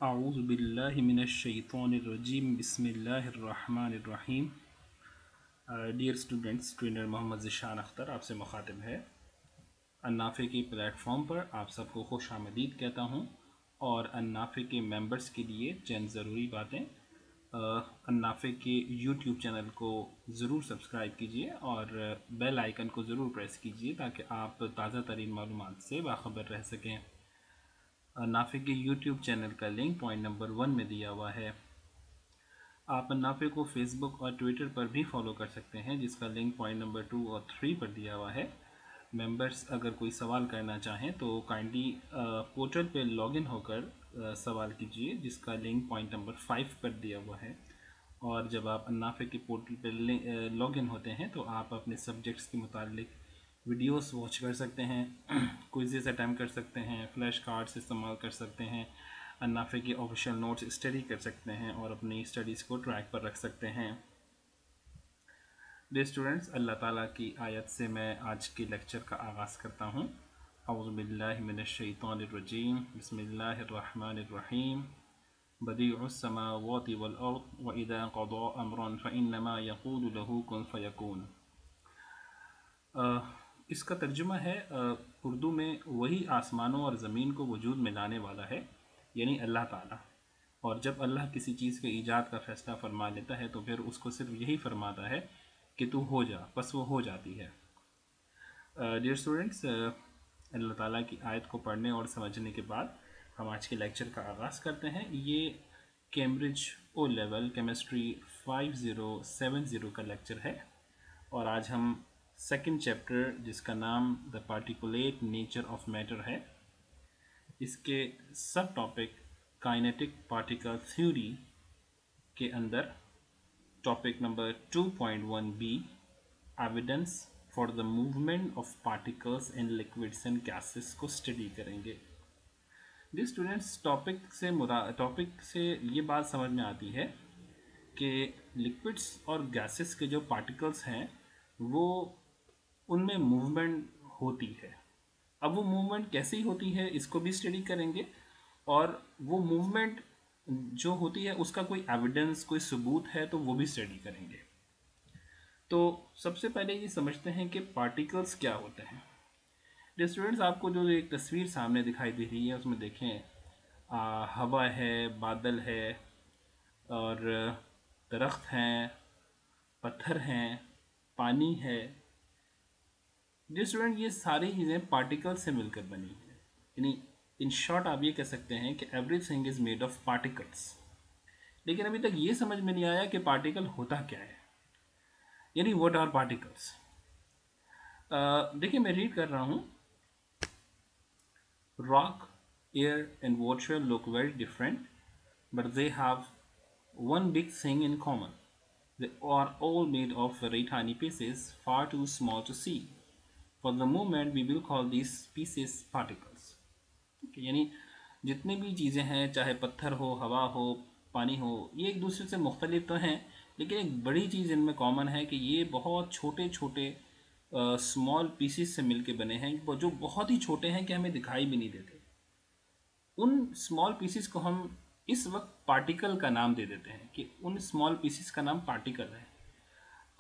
अऊज़ु बिल्लाहि मिनश शैतानिर रजीम बिस्मिल्लाहिर रहमानिर रहीम। Dear students, trainer Mohammad Zeeshan Akhtar आपसे मुखातिब है। अन्नाफ़े के प्लेटफॉर्म पर आप सबको खुश आमदीद कहता हूँ और अन्नाफ़े के मेंबर्स के लिए चंद ज़रूरी बातें। अन्नाफ़े के यूट्यूब चैनल को ज़रूर सब्सक्राइब कीजिए और बेल आइकन को ज़रूर प्रेस कीजिए ताकि आप ताज़ा तरीन मालूमात से बाखबर रह सकें। नाफे के यूट्यूब चैनल का लिंक पॉइंट नंबर 1 में दिया हुआ है। आप नाफे को फेसबुक और ट्विटर पर भी फॉलो कर सकते हैं जिसका लिंक पॉइंट नंबर 2 और 3 पर दिया हुआ है। मेंबर्स अगर कोई सवाल करना चाहें तो काइंडली पोर्टल पर लॉगिन होकर सवाल कीजिए जिसका लिंक पॉइंट नंबर 5 पर दिया हुआ है। और जब आप नाफे के पोर्टल पर लॉगिन होते हैं तो आप अपने सब्जेक्ट्स के मुतालिक वीडियोस वॉच कर सकते हैं, क्विज़ेस अटैम्प्ट कर सकते हैं, फ्लैश कार्ड्स इस्तेमाल कर सकते हैं, अन्नाफे के ऑफिशियल नोट्स स्टडी कर सकते हैं और अपनी स्टडीज़ को ट्रैक पर रख सकते हैं। डियर स्टूडेंट्स, अल्लाह ताला की आयत से मैं आज के लेक्चर का आगाज़ करता हूँ। अऊज़ु बिल्लाहि मिनश शैतानिर रजीम बिस्मिल्लाहिर रहमानिर रहीम। बदीउस समावाति वल अर्द व इज़ा क़ज़ा अमरन फ़इन्नमा यक़ूलु लहू कुन फ़यकून। इसका तर्जुमा है उर्दू में, वही आसमानों और ज़मीन को वजूद में लाने वाला है, यानी अल्लाह ताला। और जब अल्लाह किसी चीज़ के ईजाद का फ़ैसला फरमा लेता है तो फिर उसको सिर्फ यही फरमाता है कि तू हो जा, बस वो हो जाती है। डियर स्टूडेंट्स, अल्लाह ताला की आयत को पढ़ने और समझने के बाद हम आज के लेक्चर का आगाज़ करते हैं। ये कैम्ब्रिज ओ लेवल केमिस्ट्री 5070 का लेक्चर है और आज हम सेकंड चैप्टर जिसका नाम the particulate nature of matter है, इसके सब टॉपिक काइनेटिक पार्टिकल थ्योरी के अंदर topic number 2.1 B evidence for the movement of particles in liquids and gases को स्टडी करेंगे। जी स्टूडेंट्स, टॉपिक से ये बात समझ में आती है कि लिक्विड्स और गैसेस के जो पार्टिकल्स हैं वो उनमें मूवमेंट होती है। अब वो मूवमेंट कैसी होती है इसको भी स्टडी करेंगे और वो मूवमेंट जो होती है उसका कोई एविडेंस, कोई सबूत है तो वो भी स्टडी करेंगे। तो सबसे पहले ये समझते हैं कि पार्टिकल्स क्या होते हैं। स्टूडेंट्स, आपको जो एक तस्वीर सामने दिखाई दे रही है उसमें देखें, हवा है, बादल है और दरख्त हैं, पत्थर हैं, पानी है। जी स्टूडेंट, ये सारी चीज़ें पार्टिकल से मिलकर बनी है। यानी इन शॉर्ट आप ये कह सकते हैं कि everything is made of particles. लेकिन अभी तक ये समझ में नहीं आया कि पार्टिकल होता क्या है, यानी व्हाट आर पार्टिकल्स। देखिए मैं रीड कर रहा हूँ। Rock, air and water look very different but they have one big thing in common. They are all made of very tiny pieces, far too small to see. For the moment, we will call these pieces particles. Okay, यानी जितनी भी चीज़ें हैं, चाहे पत्थर हो, हवा हो, पानी हो, ये एक दूसरे से मुख्तलिफ तो हैं, लेकिन एक बड़ी चीज़ इनमें कॉमन है कि ये बहुत छोटे छोटे स्मॉल पीसीस से मिलके बने हैं, जो बहुत ही छोटे हैं कि हमें दिखाई भी नहीं देते। उन स्मॉल पीसीस को हम इस वक्त पार्टिकल का नाम दे देते हैं कि उन स्मॉल पीसीस का नाम पार्टिकल है।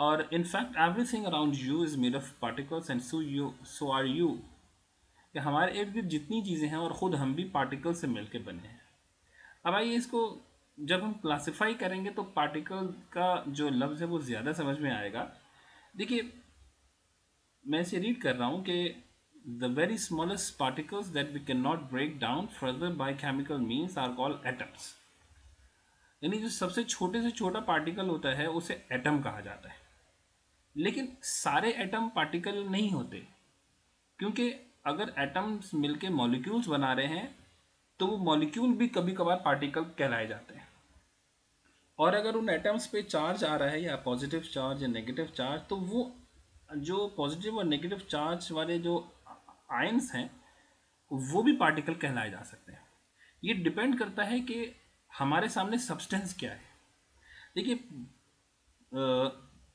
और in fact everything around you is made of particles and so are you. कि हमारे इर्द गिर्द जितनी चीज़ें हैं और ख़ुद हम भी पार्टिकल से मिलकर बने हैं। अब आइए इसको जब हम क्लासिफाई करेंगे तो पार्टिकल का जो लफ्ज़ है वो ज़्यादा समझ में आएगा। देखिए मैं इसे रीड कर रहा हूँ कि the very smallest particles that we cannot break down further by chemical means are called atoms. यानी जो सबसे छोटे से छोटा पार्टिकल होता है उसे एटम कहा जाता है। लेकिन सारे एटम पार्टिकल नहीं होते, क्योंकि अगर एटम्स मिलके मॉलिक्यूल्स बना रहे हैं तो वो मॉलिक्यूल भी कभी कभार पार्टिकल कहलाए जाते हैं। और अगर उन एटम्स पे चार्ज आ रहा है, या पॉजिटिव चार्ज या नेगेटिव चार्ज, तो वो जो पॉजिटिव और नेगेटिव चार्ज वाले जो आयंस हैं वो भी पार्टिकल कहलाए जा सकते हैं। ये डिपेंड करता है कि हमारे सामने सब्सटेंस क्या है। देखिए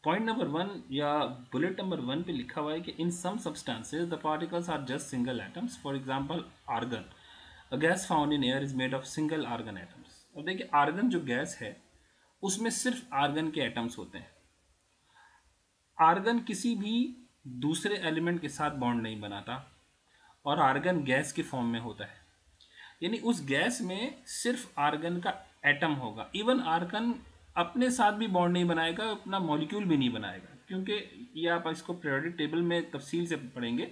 पॉइंट नंबर 1 या बुलेट नंबर 1 पे लिखा हुआ है कि in some substances the particles are just single atoms, for example argon. A gas found in air is made of single argon atoms. अब देखिए आर्गन जो गैस है उसमें सिर्फ आर्गन के एटम्स होते हैं। आर्गन किसी भी दूसरे एलिमेंट के साथ बॉन्ड नहीं बनाता और आर्गन गैस के फॉर्म में होता है, यानी उस गैस में सिर्फ आर्गन का एटम होगा। इवन आर्गन अपने साथ भी बॉन्ड नहीं बनाएगा, अपना मॉलिक्यूल भी नहीं बनाएगा, क्योंकि ये आप इसको पीरियोडिक टेबल में तफसील से पढ़ेंगे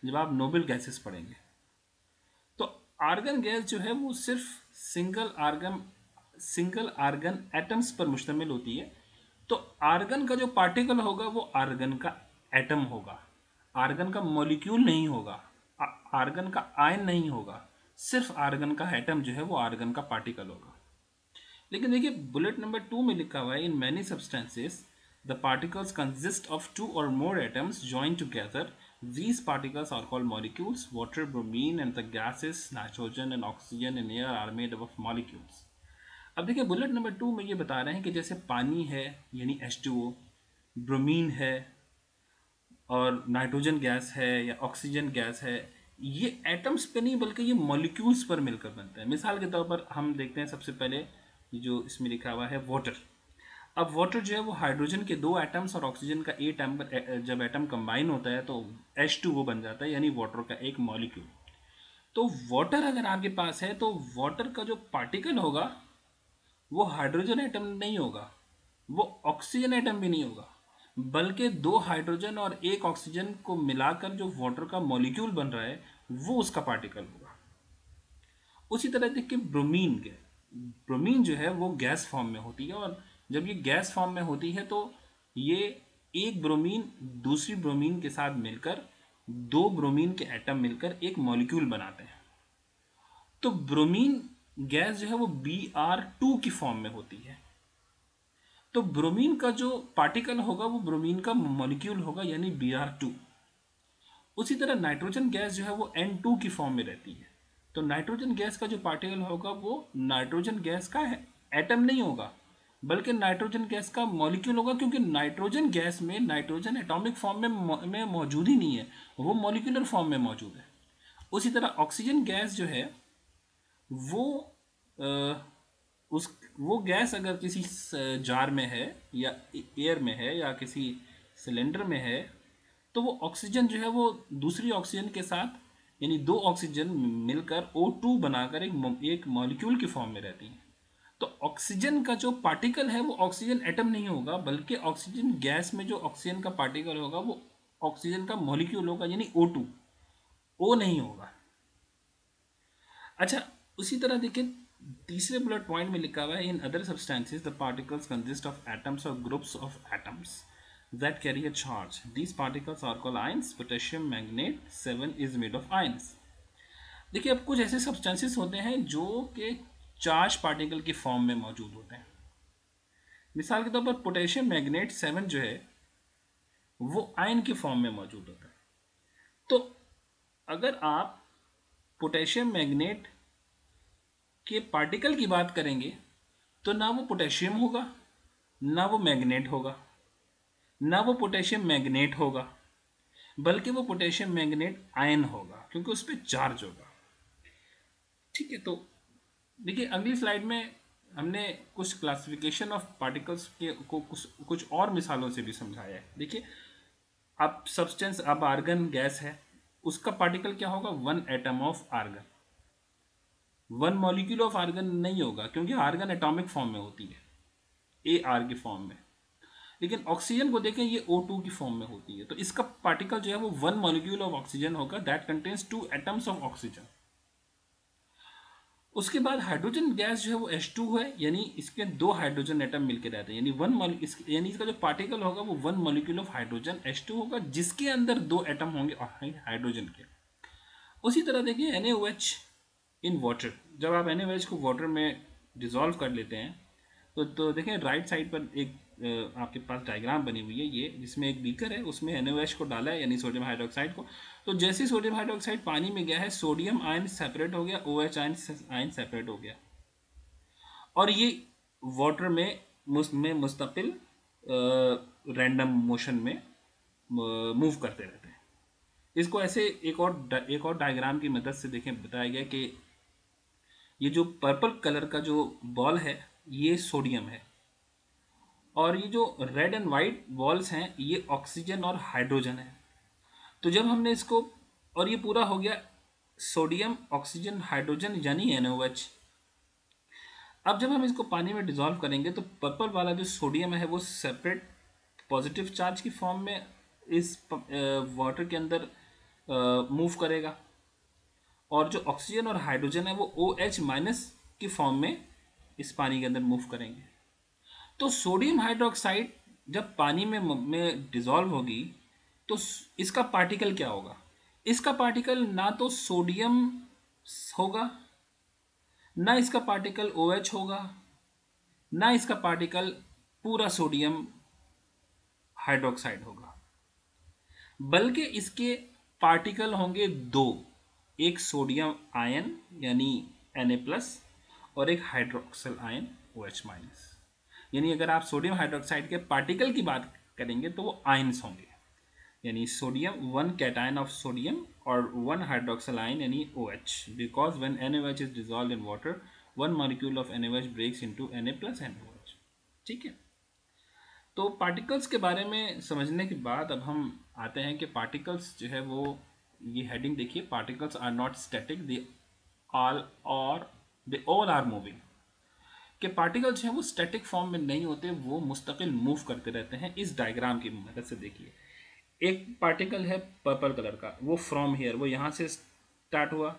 जब आप नोबल गैसेस पढ़ेंगे। तो आर्गन गैस जो है वो सिर्फ सिंगल आर्गन एटम्स पर मुश्तमिल होती है। तो आर्गन का जो पार्टिकल होगा वो आर्गन का एटम होगा, आर्गन का मॉलिक्यूल नहीं होगा, आर्गन का आयन नहीं होगा, सिर्फ आर्गन का एटम जो है वो आर्गन का पार्टिकल होगा। लेकिन देखिए बुलेट नंबर 2 में लिखा हुआ है in many substances the particles consist of 2 और मोर atoms join together, these particles are called molecules. Water, bromine and the gases nitrogen and oxygen in air are made up of molecules. अब देखिए bullet number 2 में ये बता रहे हैं कि जैसे पानी है यानी H2O, ब्रोमीन है और नाइट्रोजन गैस है या ऑक्सीजन गैस है, ये एटम्स पे नहीं बल्कि ये मॉलिक्यूल्स पर मिलकर बनते हैं। मिसाल के तौर पर हम देखते हैं सबसे पहले जो इसमें लिखा हुआ है वाटर। अब वाटर जो है वो हाइड्रोजन के 2 एटम्स और ऑक्सीजन का 8 एटम, जब एटम कंबाइन होता है तो H2O बन जाता है, यानी वाटर का एक मॉलिक्यूल। तो वाटर अगर आपके पास है तो वाटर का जो पार्टिकल होगा वो हाइड्रोजन एटम नहीं होगा, वो ऑक्सीजन एटम भी नहीं होगा, बल्कि 2 हाइड्रोजन और 1 ऑक्सीजन को मिलाकर जो वाटर का मॉलिक्यूल बन रहा है वो उसका पार्टिकल होगा। उसी तरह देखिए ब्रोमीन जो है वो गैस फॉर्म में होती है, और जब ये गैस फॉर्म में होती है तो ये एक ब्रोमीन दूसरी ब्रोमीन के साथ मिलकर 2 ब्रोमीन के एटम मिलकर एक मॉलिक्यूल बनाते हैं। तो ब्रोमीन गैस जो है वो Br2 की फॉर्म में होती है। तो ब्रोमीन का जो पार्टिकल होगा वो ब्रोमीन का मॉलिक्यूल होगा, यानी Br2। उसी तरह नाइट्रोजन गैस जो है वो N2 की फॉर्म में रहती है। तो नाइट्रोजन गैस का जो पार्टिकल होगा वो नाइट्रोजन गैस का है एटम नहीं होगा, बल्कि नाइट्रोजन गैस का मॉलिक्यूल होगा, क्योंकि नाइट्रोजन गैस में नाइट्रोजन एटॉमिक फॉर्म में मौजूद ही नहीं है, वो मॉलिक्यूलर फॉर्म में मौजूद है। उसी तरह ऑक्सीजन गैस जो है वो वो गैस अगर किसी जार में है या एयर में है या किसी सिलेंडर में है तो वो ऑक्सीजन जो है वो दूसरी ऑक्सीजन के साथ, यानी 2 ऑक्सीजन मिलकर O2 बनाकर एक मॉलिक्यूल की फॉर्म में रहती है। तो ऑक्सीजन का जो पार्टिकल है वो ऑक्सीजन एटम नहीं होगा, बल्कि ऑक्सीजन गैस में जो ऑक्सीजन का पार्टिकल होगा वो ऑक्सीजन का मॉलिक्यूल होगा, यानी O2, O नहीं होगा। अच्छा, उसी तरह देखिए तीसरे बुलेट पॉइंट में लिखा हुआ है in other substances the particles consist of atoms और groups of atoms that carry a charge. These particles are called ions. Potassium magnate 7 is made of ions. देखिए अब कुछ ऐसे सब्सटेंसेस होते हैं जो कि चार्ज पार्टिकल की फॉर्म में मौजूद होते हैं। मिसाल के तौर पर पोटेशियम मैग्नेट 7 जो है वो आयन की फॉर्म में मौजूद होता है। तो अगर आप पोटेशियम मैग्नेट के पार्टिकल की बात करेंगे तो ना वो पोटेशियम होगा, ना वो मैग्नेट होगा, ना वो पोटेशियम मैग्नेट होगा, बल्कि वो पोटेशियम मैग्नेट आयन होगा, क्योंकि उस पर चार्ज होगा। ठीक है, तो देखिए अगली स्लाइड में हमने कुछ क्लासिफिकेशन ऑफ पार्टिकल्स के को कुछ और मिसालों से भी समझाया है। देखिए अब सब्सटेंस, अब आर्गन गैस है, उसका पार्टिकल क्या होगा? 1 atom of argon, 1 molecule of argon नहीं होगा, क्योंकि आर्गन एटॉमिक फॉर्म में होती है, Ar की फॉर्म में। लेकिन ऑक्सीजन को देखें, ये O2 की फॉर्म में होती है, तो इसका पार्टिकल जो है वो 1 मॉलिक्यूल ऑफ ऑक्सीजन होगा that contains 2 atoms of oxygen. उसके बाद हाइड्रोजन गैस जो है वो H2 है, यानी इसके 2 हाइड्रोजन एटम मिलकर रहते हैं, यानी इसका जो पार्टिकल होगा वो 1 मॉलिक्यूल ऑफ हाइड्रोजन H2 होगा, जिसके अंदर 2 एटम होंगे हाइड्रोजन के। उसी तरह देखिए NaOH इन वाटर, जब आप NaOH को वाटर में डिजोल्व कर लेते हैं तो देखें राइट साइड पर एक आपके पास डायग्राम बनी हुई है ये, जिसमें एक बीकर है, उसमें NaOH को डाला है, यानी सोडियम हाइड्रोक्साइड को। तो जैसे ही सोडियम हाइड्रोक्साइड पानी में गया है, सोडियम आयन सेपरेट हो गया, OH आयन सेपरेट हो गया, और ये वाटर में मुस्तकिल रैंडम मोशन में मूव करते रहते हैं। इसको ऐसे एक और डायग्राम की मदद से देखें बताया गया कि ये जो पर्पल कलर का जो बॉल है ये सोडियम है, और ये जो रेड एंड वाइट बॉल्स हैं ये ऑक्सीजन और हाइड्रोजन है। तो जब हमने इसको, और ये पूरा हो गया सोडियम ऑक्सीजन हाइड्रोजन यानी NaOH। अब जब हम इसको पानी में डिजोल्व करेंगे तो पर्पल वाला जो सोडियम है वो सेपरेट पॉजिटिव चार्ज की फॉर्म में इस वाटर के अंदर मूव करेगा, और जो ऑक्सीजन और हाइड्रोजन है वो OH- की फॉर्म में इस पानी के अंदर मूव करेंगे। तो सोडियम हाइड्रोक्साइड जब पानी में डिजोल्व होगी तो इसका पार्टिकल क्या होगा? इसका पार्टिकल ना तो सोडियम होगा, ना इसका पार्टिकल OH होगा, ना इसका पार्टिकल पूरा सोडियम हाइड्रोक्साइड होगा, बल्कि इसके पार्टिकल होंगे दो, एक सोडियम आयन यानी Na+ और एक हाइड्रोक्सिल आयन OH-। यानी अगर आप सोडियम हाइड्रोक्साइड के पार्टिकल की बात करेंगे तो वो आयन्स होंगे, यानी sodium, one cation of sodium और वन हाइड्रोक्सिल आयन यानी OH, because when NaOH is dissolved in water one molecule of NaOH breaks into Na+ and OH। ठीक है, तो पार्टिकल्स के बारे में समझने के बाद अब हम आते हैं कि पार्टिकल्स जो है वो, ये हेडिंग देखिए, particles are not static, they all are moving. कि पार्टिकल्स जो है वो स्टैटिक फॉर्म में नहीं होते, वो मुस्तकिल मूव करते रहते हैं। इस डायग्राम की मदद से देखिए, एक पार्टिकल है पर्पल कलर का, वो फ्रॉम हियर, वो यहाँ से स्टार्ट हुआ,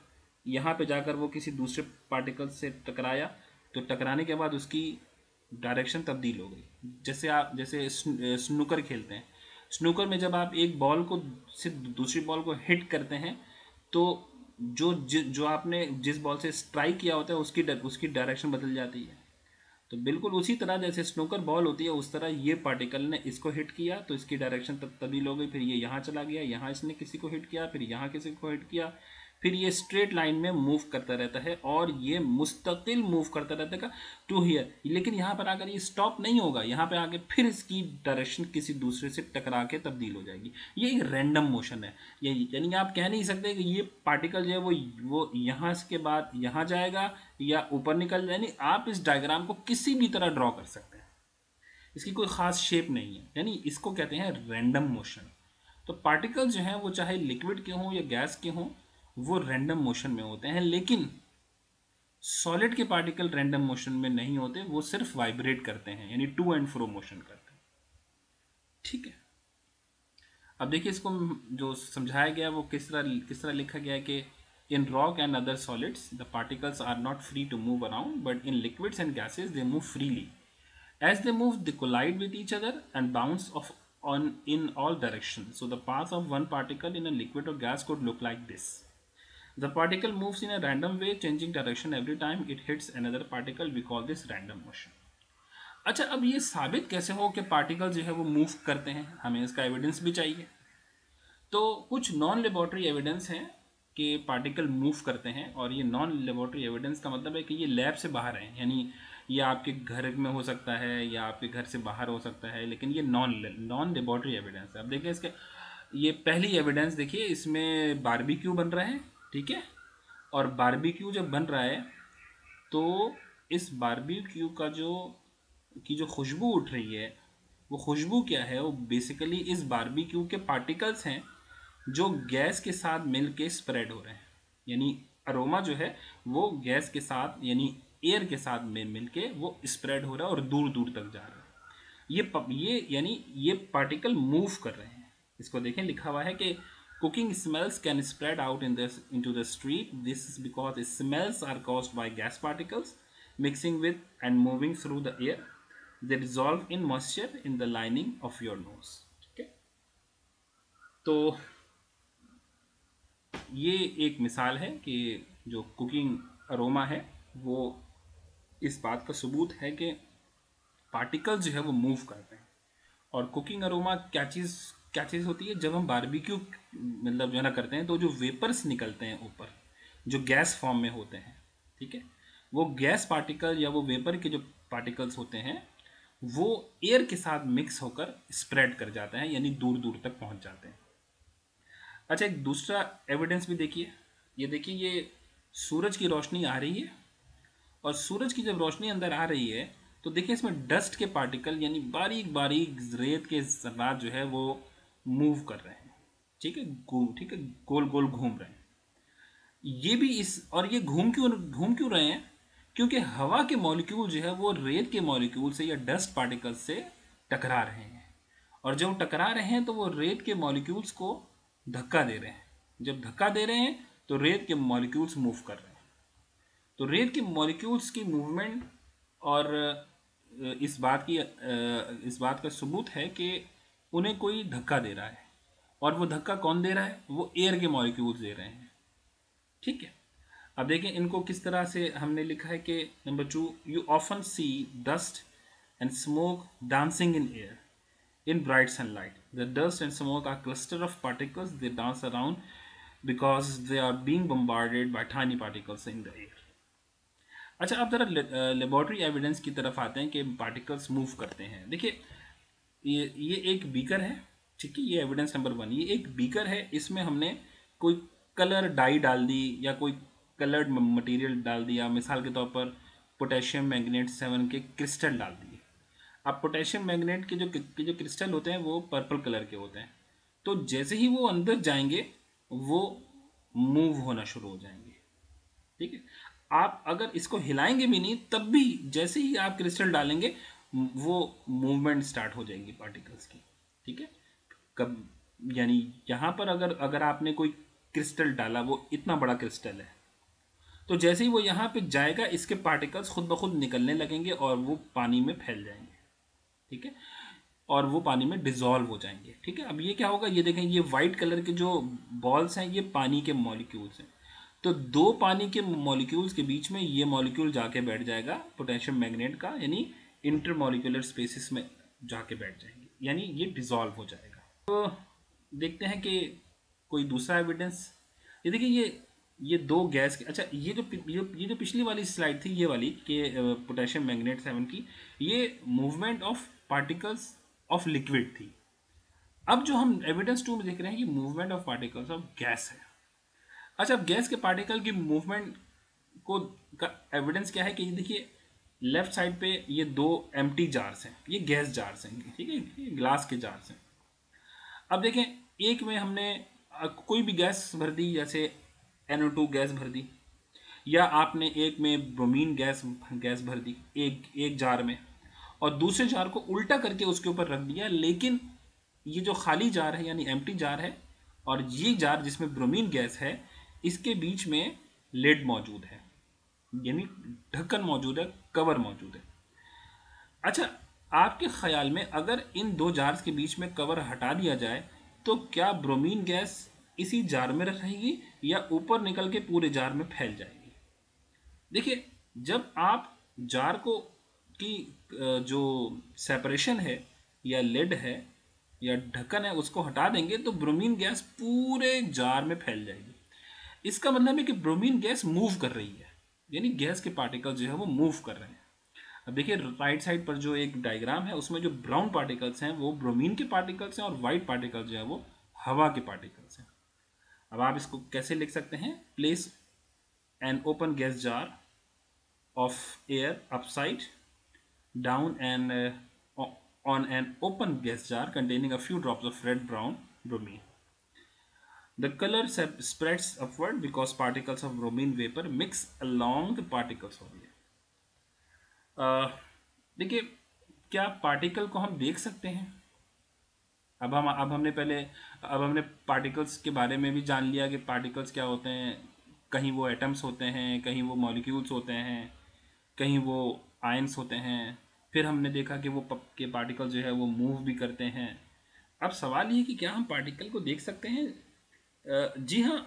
यहाँ पे जाकर वो किसी दूसरे पार्टिकल से टकराया, तो टकराने के बाद उसकी डायरेक्शन तब्दील हो गई। जैसे स्नूकर खेलते हैं, स्नूकर में जब आप एक बॉल को से दूसरी बॉल को हिट करते हैं तो जो आपने जिस बॉल से स्ट्राइक किया होता है उसकी डायरेक्शन बदल जाती है। तो बिल्कुल उसी तरह जैसे स्नूकर बॉल होती है उस तरह ये पार्टिकल ने इसको हिट किया तो इसकी डायरेक्शन तब्दील हो गई, फिर ये यहाँ चला गया, यहाँ इसने किसी को हिट किया, फिर यहाँ किसी को हिट किया, फिर ये स्ट्रेट लाइन में मूव करता रहता है और ये मुस्तकिल मूव करता रहता है टू हियर। लेकिन यहाँ पर आकर ये स्टॉप नहीं होगा, यहाँ पे आके फिर इसकी डायरेक्शन किसी दूसरे से टकरा के तब्दील हो जाएगी। ये एक रैंडम मोशन है, ये यानी आप कह नहीं सकते कि ये पार्टिकल जो है वो यहाँ के बाद यहाँ जाएगा या ऊपर निकल, यानी आप इस डायग्राम को किसी भी तरह ड्रॉ कर सकते हैं, इसकी कोई ख़ास शेप नहीं है, यानी इसको कहते हैं रैंडम मोशन। तो पार्टिकल्स जो हैं वो चाहे लिक्विड के हों या गैस के हों वो रैंडम मोशन में होते हैं, लेकिन सॉलिड के पार्टिकल रैंडम मोशन में नहीं होते, वो सिर्फ वाइब्रेट करते हैं यानी टू एंड फ्रो मोशन करते हैं। ठीक है, अब देखिए इसको जो समझाया गया वो किस तरह लिखा गया है कि in rock and other solids the particles are not free to move around but in liquids and gases they move freely. As they move, they collide with each other and bounce off in all directions. So the path of one particle in a liquid or gas could look like this. The particle moves in a random way, changing direction every time it hits another particle. We call this random motion. अच्छा, अब ये साबित कैसे हो कि particle जो है वो मूव करते हैं? हमें इसका एविडेंस भी चाहिए। तो कुछ नॉन लेबोरेटरी एविडेंस हैं कि पार्टिकल मूव करते हैं, और ये नॉन लेबोरेटरी एविडेंस का मतलब है कि ये लैब से बाहर है, यानी ये आपके घर में हो सकता है या आपके घर से बाहर हो सकता है, लेकिन ये नॉन लेबोरेटरी एविडेंस है। अब देखिए इसके, ये पहली एविडेंस देखिए, इसमें बारबेक्यू बन रहा है, ठीक है, और बारबेक्यू जब बन रहा है तो इस बारबेक्यू की जो खुशबू उठ रही है, वो खुशबू क्या है? वो बेसिकली इस बारबेक्यू के पार्टिकल्स हैं जो गैस के साथ मिल के स्प्रेड हो रहे हैं, यानी अरोमा जो है वो गैस के साथ यानी एयर के साथ में मिल के वो स्प्रेड हो रहा है और दूर दूर तक जा रहा है। ये यानी ये पार्टिकल मूव कर रहे हैं। इसको देखें, लिखा हुआ है कि cooking smells can spread out into the street, this is because smells are caused by gas particles mixing with and moving through the air, they dissolve in moisture in the lining of your nose. ठीक है, तो ये एक मिसाल है कि जो cooking aroma है वो इस बात का सबूत है कि पार्टिकल्स जो है वो मूव करते हैं। और कुकिंग अरोमा क्या चीज़ होती है? जब हम बारबेक्यू मतलब जो है ना करते हैं तो जो वेपर्स निकलते हैं ऊपर, जो गैस फॉर्म में होते हैं, ठीक है, वो गैस पार्टिकल या वो वेपर के जो पार्टिकल्स होते हैं वो एयर के साथ मिक्स होकर स्प्रेड कर जाते हैं, यानी दूर दूर तक पहुंच जाते हैं। अच्छा, एक दूसरा एविडेंस भी देखिए, ये देखिए, ये सूरज की रोशनी आ रही है, और सूरज की जब रोशनी अंदर आ रही है तो देखिए इसमें डस्ट के पार्टिकल यानी बारीक बारीक रेत के ज़र्रात जो है वो मूव कर रहे हैं। ठीक है, गोल गोल घूम रहे हैं। ये भी इस और ये घूम क्यों रहे हैं? क्योंकि हवा के मॉलिक्यूल जो है वो रेत के मॉलिक्यूल से या डस्ट पार्टिकल्स से टकरा रहे हैं, और जब टकरा रहे हैं तो वो रेत के मॉलिक्यूल्स को धक्का दे रहे हैं। जब धक्का दे रहे हैं तो रेत के मॉलिक्यूल्स मूव कर रहे हैं। तो रेत के मॉलिक्यूल्स की मूवमेंट और इस बात का सबूत है कि उन्हें कोई धक्का दे रहा है, और वो धक्का कौन दे रहा है? वो एयर के मॉलिक्यूल्स दे रहे हैं। ठीक है, अब देखें इनको किस तरह से हमने लिखा है कि नंबर 2, you often see dust and smoke dancing in air in bright sunlight. The dust and smoke are cluster of particles. They dance around because they are being bombarded by tiny particles in the air. अच्छा, अब जरा laboratory evidence की तरफ आते हैं कि particles move करते हैं। देखिए ये एक बीकर है, ठीक है, ये एविडेंस नंबर 1। ये एक बीकर है, इसमें हमने कोई कलर डाई डाल दी या कोई कलर्ड मटेरियल डाल दिया। मिसाल के तौर पर पोटेशियम मैग्नेट 7 के क्रिस्टल डाल दिए। अब पोटेशियम मैग्नेट के जो क्रिस्टल होते हैं वो पर्पल कलर के होते हैं, तो जैसे ही वो अंदर जाएंगे वो मूव होना शुरू हो जाएंगे। ठीक है, आप अगर इसको हिलाएंगे भी नहीं तब भी जैसे ही आप क्रिस्टल डालेंगे वो मूवमेंट स्टार्ट हो जाएगी पार्टिकल्स की। ठीक है, कब यानी यहाँ पर अगर आपने कोई क्रिस्टल डाला, वो इतना बड़ा क्रिस्टल है, तो जैसे ही वो यहाँ पे जाएगा इसके पार्टिकल्स खुद ब खुद निकलने लगेंगे और वो पानी में फैल जाएंगे। ठीक है, और वो पानी में डिजॉल्व हो जाएंगे। ठीक है, अब ये क्या होगा? ये देखें, ये वाइट कलर के जो बॉल्स हैं ये पानी के मॉलिक्यूल्स हैं। तो दो पानी के मॉलिक्यूल्स के बीच में ये मॉलिक्यूल जाके बैठ जाएगा पोटेशियम मैग्नेट का, यानी इंटरमॉलिक्यूलर स्पेसिस में जाके बैठ जाएंगे, यानी ये डिजॉल्व हो जाएगा। तो देखते हैं कि कोई दूसरा एविडेंस। ये देखिए, ये दो गैस के, अच्छा ये जो पिछली वाली स्लाइड थी, ये वाली कि पोटेशियम मैग्नेट 7 की, ये movement of particles of liquid थी। अब जो हम एविडेंस 2 में देख रहे हैं, ये movement of particles of gas है। अच्छा, अब गैस के पार्टिकल की मूवमेंट को का एविडेंस क्या है कि देखिए लेफ्ट साइड पे ये दो एम्प्टी जार्स हैं, ये गैस जार्स हैं। ठीक है, ये ग्लास के जार्स हैं। अब देखें, एक में हमने कोई भी गैस भर दी, जैसे NO2 गैस भर दी, या आपने एक में ब्रोमीन गैस भर दी एक जार में, और दूसरे जार को उल्टा करके उसके ऊपर रख दिया। लेकिन ये जो खाली जार है यानी एम्प्टी जार है, और ये जार जिसमें ब्रोमीन गैस है, इसके बीच में लिड मौजूद है, यानी ढक्कन मौजूद है, कवर मौजूद है। अच्छा, आपके ख्याल में अगर इन दो जार्स के बीच में कवर हटा दिया जाए तो क्या ब्रोमीन गैस इसी जार में रहेगी या ऊपर निकल के पूरे जार में फैल जाएगी? देखिए, जब आप जार को की जो सेपरेशन है या लिड है या ढक्कन है उसको हटा देंगे तो ब्रोमीन गैस पूरे जार में फैल जाएगी। इसका मतलब है कि ब्रोमीन गैस मूव कर रही है, यानी गैस के पार्टिकल जो है वो मूव कर रहे हैं। अब देखिए राइट साइड पर जो एक डायग्राम है उसमें जो ब्राउन पार्टिकल्स हैं वो ब्रोमीन के पार्टिकल्स हैं, और वाइट पार्टिकल्स जो है वो हवा के पार्टिकल्स हैं। अब आप इसको कैसे लिख सकते हैं? Place an open gas jar of air upside down and on an open gas jar containing a few drops of red brown bromine. The color spreads upward because particles of bromine vapor mix along the particles of air. देखिए, क्या particle को हम देख सकते हैं? अब हमने particles के बारे में भी जान लिया कि पार्टिकल्स क्या होते हैं। कहीं वो एटम्स होते हैं, कहीं वो मॉलिक्यूल्स होते हैं, कहीं वो आयंस होते हैं। फिर हमने देखा कि वो के पार्टिकल जो है वो मूव भी करते हैं। अब सवाल ये कि क्या हम पार्टिकल को देख सकते हैं? जी हाँ,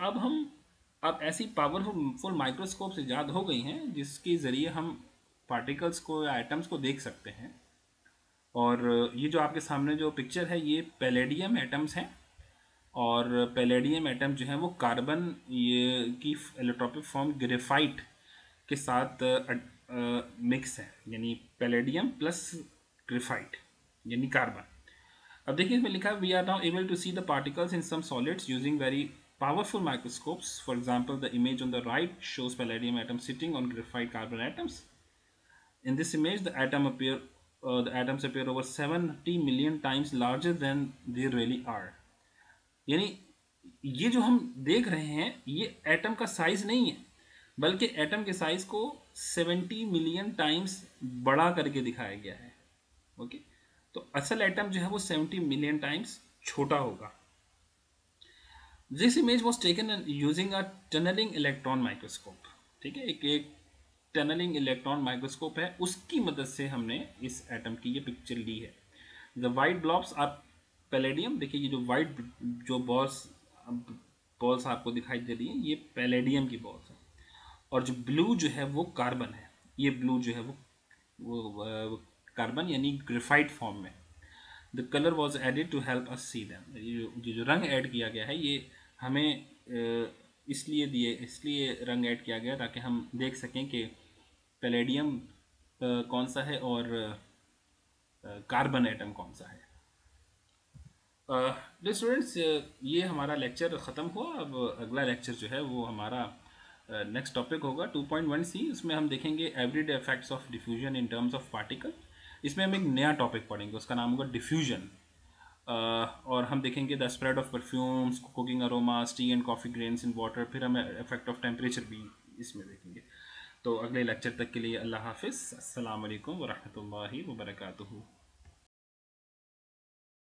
अब ऐसी पावरफुल माइक्रोस्कोप्स ईजाद हो गई हैं जिसके ज़रिए हम पार्टिकल्स को या आइटम्स को देख सकते हैं। और ये जो आपके सामने जो पिक्चर है ये पैलेडियम एटम्स हैं, और पैलेडियम एटम जो है वो कार्बन ये की एलोट्रोपिक फॉर्म ग्रेफाइट के साथ मिक्स है, यानी पैलेडियम प्लस ग्रेफाइट यानी कार्बन। अब देखिए इसमें लिखा है we are now able to see the particles in some solids using very powerful microscopes. For example, the image on the right shows palladium atoms sitting on graphite carbon atoms. In this image, the atoms appear over 70 million times larger than they really are. यानी ये जो हम देख रहे हैं ये atom का size नहीं है, बल्कि एटम के साइज को 70 मिलियन टाइम्स बड़ा करके दिखाया गया है। ओके, तो असल एटम जो है वो 70 मिलियन टाइम्स छोटा होगा। This image was taken using a tunnelling electron microscope. ठीक है, एक टनलिंग इलेक्ट्रॉन माइक्रोस्कोप है, उसकी मदद से हमने इस एटम की ये पिक्चर ली है। The white blobs are palladium. देखिए ये जो वाइट जो बॉल्स आपको दिखाई दे रही है ये पैलेडियम की बॉल्स हैं, और जो ब्लू जो है वो कार्बन है। ये ब्लू जो है वो कार्बन यानी ग्रेफाइट फॉर्म में। The colour was added to help us see them. ये जो रंग ऐड किया गया है ये हमें इसलिए रंग ऐड किया गया ताकि हम देख सकें कि पैलेडियम कौन सा है और कार्बन एटम कौन सा है। स्टूडेंट्स, ये हमारा लेक्चर ख़त्म हुआ। अब अगला लेक्चर जो है वो हमारा नेक्स्ट टॉपिक होगा 2.1c। उसमें हम देखेंगे everyday effects of diffusion in terms of particle. इसमें हम एक नया टॉपिक पढ़ेंगे, उसका नाम होगा डिफ्यूजन। और हम देखेंगे the spread of perfumes, cooking aromas, tea and coffee grains in water. फिर हम इफेक्ट ऑफ टेम्परेचर भी इसमें देखेंगे। तो अगले लेक्चर तक के लिए अल्लाह हाफिज़। अस्सलाम वालेकुम वरहमतुल्लाहि वबरकातुहू।